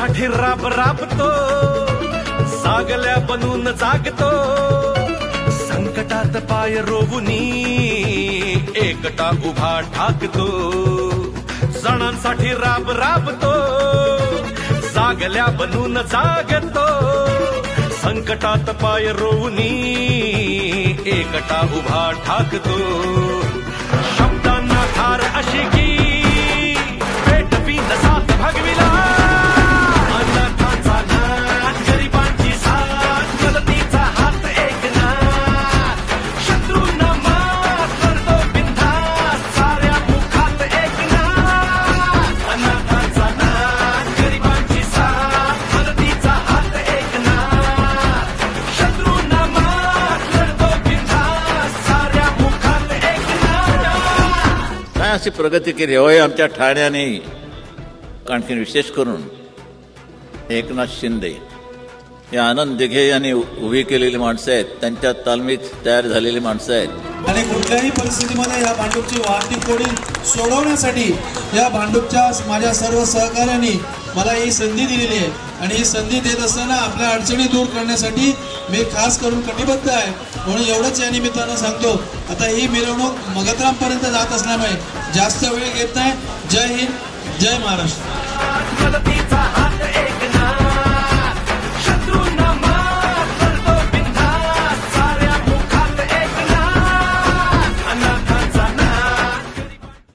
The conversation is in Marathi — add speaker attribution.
Speaker 1: सणांसाठी राब राबतो, जागल्या बनून जागतो, संकटात पाय रोवुनी एकटा उभा ठाकतो. सणांसाठी राब राबतो, जागल्या बनून जागतो, संकटात पाय रोवुनी एकटा उभा ठाकतो. शब्दांना धार अशी की पेटवी न साथ भगविला, अनाथांचा नाथ, गरिबांची साथ, मदतीचा हात एकनाथ, शत्रूंना मात करतो बिनधास्त, साऱ्या मुखात एकनाथ. अनाथांचा नाथ, गरिबांची साथ, मदतीचा हात एकनाथ, शत्रूंना मात करतो बिनधास्त, साऱ्या मुखात एकनाथ.
Speaker 2: काय अशी प्रगती केली होय आमच्या ठाण्याने. आणखी विशेष करून एकनाथ शिंदे हे आनंद दिघे यांनी उभी केलेली माणसं आहेत, त्यांच्या तालमीत तयार झालेली माणसं आहेत.
Speaker 3: आणि कुठल्याही परिस्थितीमध्ये या भांडूपची वाहतूक कोडी सोडवण्यासाठी या भांडूपच्या माझ्या सर्व सहकार्यांनी मला ही संधी दिलेली आहे. आणि ही संधी देत असताना आपल्या अडचणी दूर करण्यासाठी मी खास करून कटिबद्ध आहे. म्हणून एवढंच या निमित्तानं सांगतो. आता ही मिरवणूक मगतरामपर्यंत जात असल्यामुळे जास्त वेळ घेत नाही. जय हिंद, जय महाराष्ट्र.